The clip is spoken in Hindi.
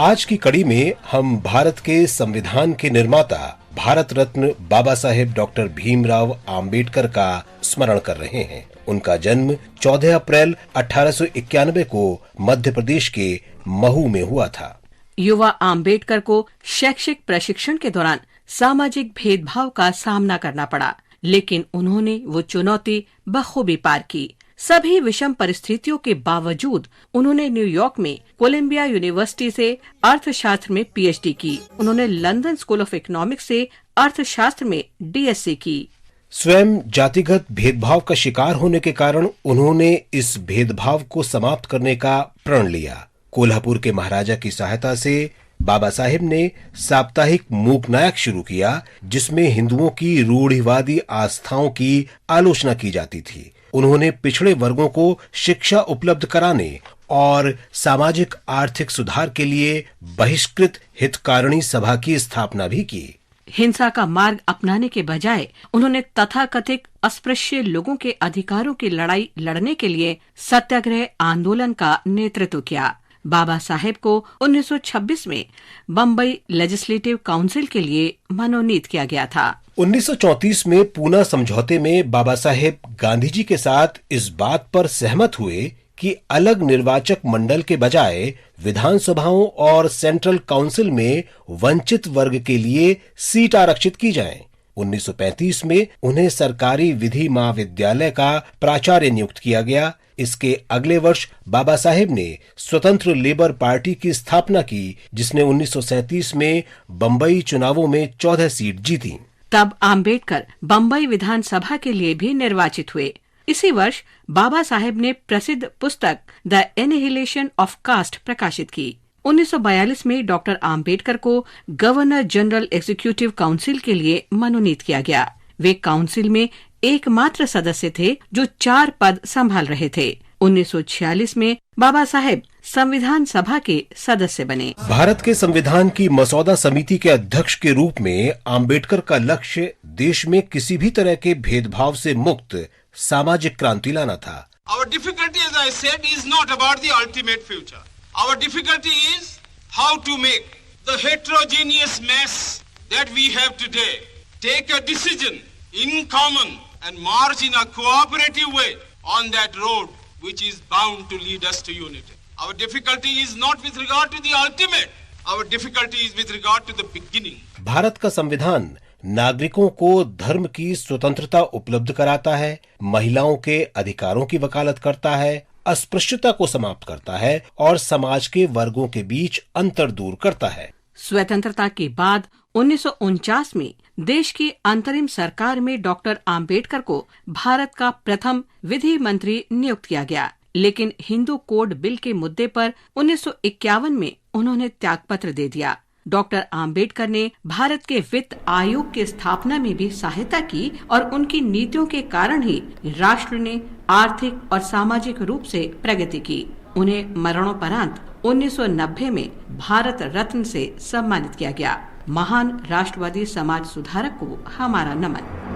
आज की कड़ी में हम भारत के संविधान के निर्माता भारत रत्न बाबा साहेब डॉक्टर भीमराव आम्बेडकर का स्मरण कर रहे हैं। उनका जन्म 14 अप्रैल 1891 को मध्य प्रदेश के महू में हुआ था। युवा आम्बेडकर को शैक्षिक प्रशिक्षण के दौरान सामाजिक भेदभाव का सामना करना पड़ा, लेकिन उन्होंने वो चुनौती बखूबी पार की। सभी विषम परिस्थितियों के बावजूद उन्होंने न्यूयॉर्क में कोलंबिया यूनिवर्सिटी से अर्थशास्त्र में पीएचडी की। उन्होंने लंदन स्कूल ऑफ इकोनॉमिक्स से अर्थशास्त्र में डीएससी की। स्वयं जातिगत भेदभाव का शिकार होने के कारण उन्होंने इस भेदभाव को समाप्त करने का प्रण लिया। कोल्हापुर के महाराजा की सहायता से बाबा साहेब ने साप्ताहिक मूकनायक शुरू किया, जिसमें हिंदुओं की रूढ़िवादी आस्थाओं की आलोचना की जाती थी। उन्होंने पिछड़े वर्गों को शिक्षा उपलब्ध कराने और सामाजिक आर्थिक सुधार के लिए बहिष्कृत हितकारिणी सभा की स्थापना भी की। हिंसा का मार्ग अपनाने के बजाय उन्होंने तथाकथित अस्पृश्य लोगों के अधिकारों की लड़ाई लड़ने के लिए सत्याग्रह आंदोलन का नेतृत्व किया। बाबा साहेब को 1926 में बम्बई लेजिस्लेटिव काउंसिल के लिए मनोनीत किया गया था। 1934 में पूना समझौते में बाबा साहेब गांधी जी के साथ इस बात पर सहमत हुए कि अलग निर्वाचक मंडल के बजाय विधानसभाओं और सेंट्रल काउंसिल में वंचित वर्ग के लिए सीट आरक्षित की जाएं। 1935 में उन्हें सरकारी विधि महाविद्यालय का प्राचार्य नियुक्त किया गया। इसके अगले वर्ष बाबा साहेब ने स्वतंत्र लेबर पार्टी की स्थापना की, जिसने 1937 में बम्बई चुनावों में 14 सीट जीती। तब आम्बेडकर बम्बई विधानसभा के लिए भी निर्वाचित हुए। इसी वर्ष बाबा साहेब ने प्रसिद्ध पुस्तक द एनिहिलेशन ऑफ कास्ट प्रकाशित की। 1942 में डॉक्टर आम्बेडकर को गवर्नर जनरल एग्जीक्यूटिव काउंसिल के लिए मनोनीत किया गया। वे काउंसिल में एकमात्र सदस्य थे जो 4 पद संभाल रहे थे। 1946 में बाबा साहेब संविधान सभा के सदस्य बने। भारत के संविधान की मसौदा समिति के अध्यक्ष के रूप में आम्बेडकर का लक्ष्य देश में किसी भी तरह के भेदभाव से मुक्त सामाजिक क्रांति लाना था। Our difficulty, as I said, is not about the ultimate future. Our difficulty is how to make the heterogeneous mess that we have today take a decision in common and march in a cooperative way on that road which is bound to lead us to unity. Our difficulty is not with regard to the ultimate. Our difficulty is with regard to the beginning. Bharat का संविधान नागरिकों को धर्म की स्वतंत्रता उपलब्ध कराता है, महिलाओं के अधिकारों की वकालत करता है, अस्पृश्यता को समाप्त करता है और समाज के वर्गों के बीच अंतर दूर करता है। स्वतंत्रता के बाद 1949 में देश की अंतरिम सरकार में डॉक्टर आम्बेडकर को भारत का प्रथम विधि मंत्री नियुक्त किया गया, लेकिन हिंदू कोड बिल के मुद्दे पर 1951 में उन्होंने त्यागपत्र दे दिया। डॉक्टर आम्बेडकर ने भारत के वित्त आयोग की स्थापना में भी सहायता की और उनकी नीतियों के कारण ही राष्ट्र ने आर्थिक और सामाजिक रूप से प्रगति की। उन्हें मरणोपरांत 1990 में भारत रत्न से सम्मानित किया गया। महान राष्ट्रवादी समाज सुधारक को हमारा नमन।